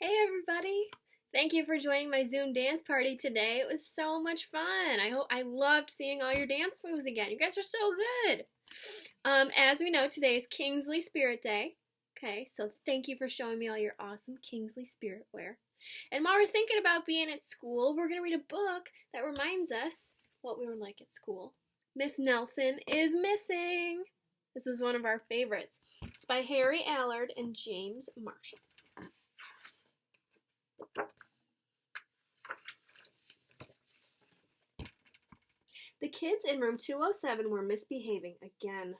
Hey everybody! Thank you for joining my Zoom dance party today. It was so much fun. I loved seeing all your dance moves again. You guys are so good. As we know, today is Kingsley Spirit Day. Okay, so thank you for showing me all your awesome Kingsley Spirit wear. And while we're thinking about being at school, we're going to read a book that reminds us what we were like at school. Miss Nelson is Missing. This was one of our favorites. It's by Harry Allard and James Marshall. The kids in room 207 were misbehaving again.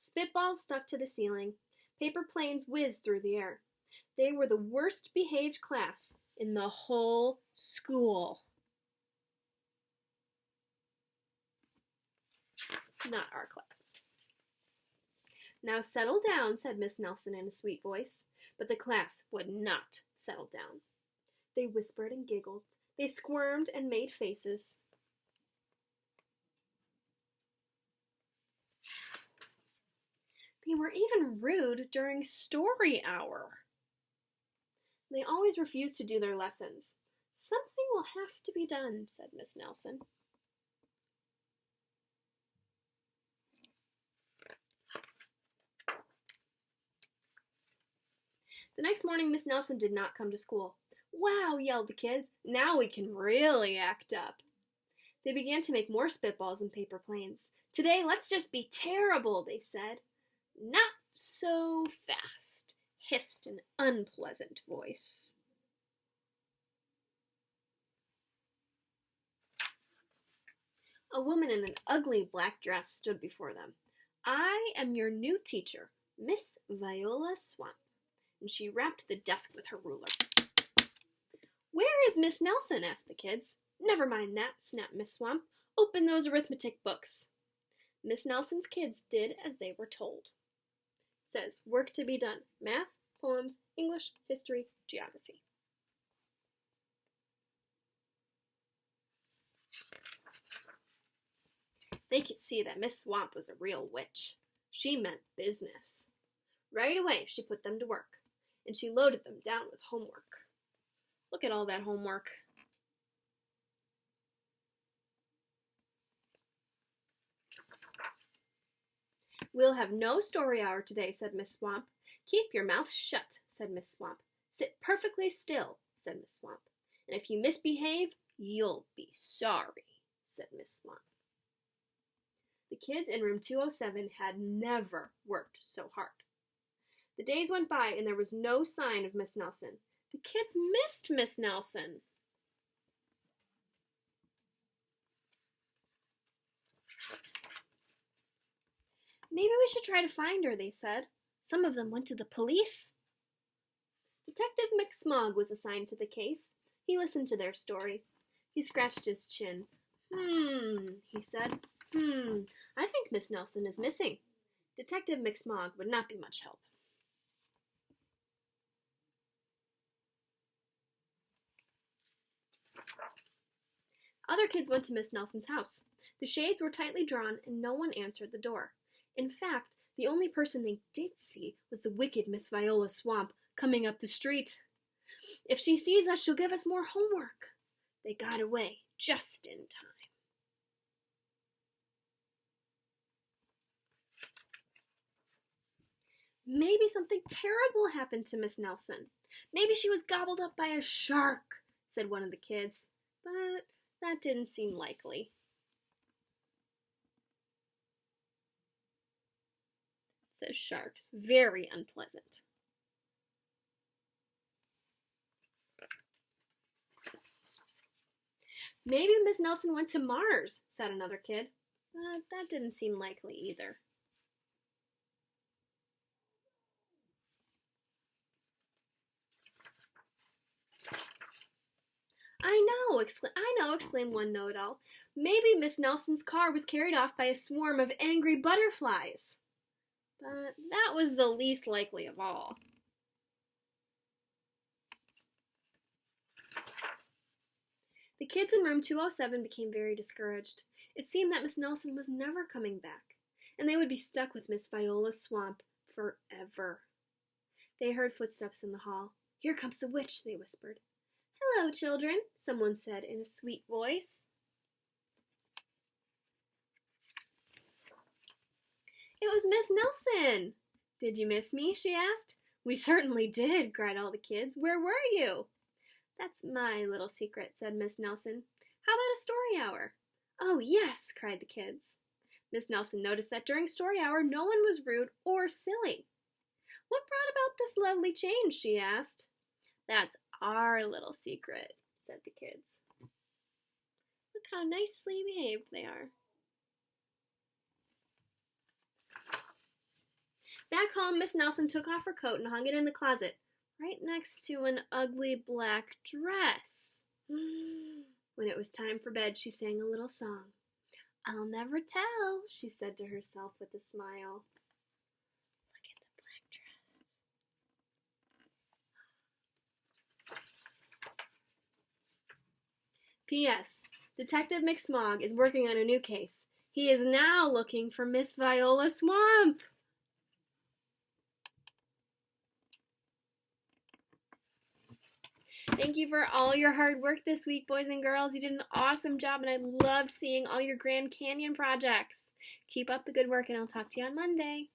Spitballs stuck to the ceiling. Paper planes whizzed through the air. They were the worst behaved class in the whole school. Not our class. Now settle down, said Miss Nelson in a sweet voice, but the class would not settle down. They whispered and giggled. They squirmed and made faces. They were even rude during story hour. They always refused to do their lessons. Something will have to be done, said Miss Nelson. The next morning, Miss Nelson did not come to school. Wow, yelled the kids. Now we can really act up. They began to make more spitballs and paper planes. Today, let's just be terrible, they said. Not so fast, hissed an unpleasant voice. A woman in an ugly black dress stood before them. I am your new teacher, Miss Viola Swamp. And she rapped the desk with her ruler. Where is Miss Nelson? Asked the kids. Never mind that, snapped Miss Swamp. Open those arithmetic books. Miss Nelson's kids did as they were told. It says, work to be done. Math, poems, English, history, geography. They could see that Miss Swamp was a real witch. She meant business. Right away, she put them to work, and she loaded them down with homework. Look at all that homework. We'll have no story hour today, said Miss Swamp. Keep your mouth shut, said Miss Swamp. Sit perfectly still, said Miss Swamp. And if you misbehave, you'll be sorry, said Miss Swamp. The kids in room 207 had never worked so hard. The days went by and there was no sign of Miss Nelson. The kids missed Miss Nelson. Maybe we should try to find her, they said. Some of them went to the police. Detective McSmog was assigned to the case. He listened to their story. He scratched his chin. He said. I think Miss Nelson is missing. Detective McSmog would not be much help. Other kids went to Miss Nelson's house. The shades were tightly drawn and no one answered the door. In fact, the only person they did see was the wicked Miss Viola Swamp coming up the street. If she sees us, she'll give us more homework. They got away just in time. Maybe something terrible happened to Miss Nelson. Maybe she was gobbled up by a shark, said one of the kids. But that didn't seem likely. It says sharks. Very unpleasant. Maybe Miss Nelson went to Mars, said another kid. But that didn't seem likely either. I know, exclaimed one know-it-all. Maybe Miss Nelson's car was carried off by a swarm of angry butterflies. But that was the least likely of all. The kids in room 207 became very discouraged. It seemed that Miss Nelson was never coming back, and they would be stuck with Miss Viola Swamp forever. They heard footsteps in the hall. Here comes the witch, they whispered. Hello, children, someone said in a sweet voice. It was Miss Nelson. Did you miss me? She asked. We certainly did, cried all the kids. Where were you? That's my little secret, said Miss Nelson. How about a story hour? Oh, yes, cried the kids. Miss Nelson noticed that during story hour no one was rude or silly. What brought about this lovely change? She asked. That's our little secret, said the kids. Look how nicely behaved they are. Back home, Miss Nelson took off her coat and hung it in the closet, right next to an ugly black dress. When it was time for bed, she sang a little song. I'll never tell, she said to herself with a smile. Look at the black dress. P.S. Detective McSmog is working on a new case. He is now looking for Miss Viola Swamp. Thank you for all your hard work this week, boys and girls. You did an awesome job, and I loved seeing all your Grand Canyon projects. Keep up the good work, and I'll talk to you on Monday.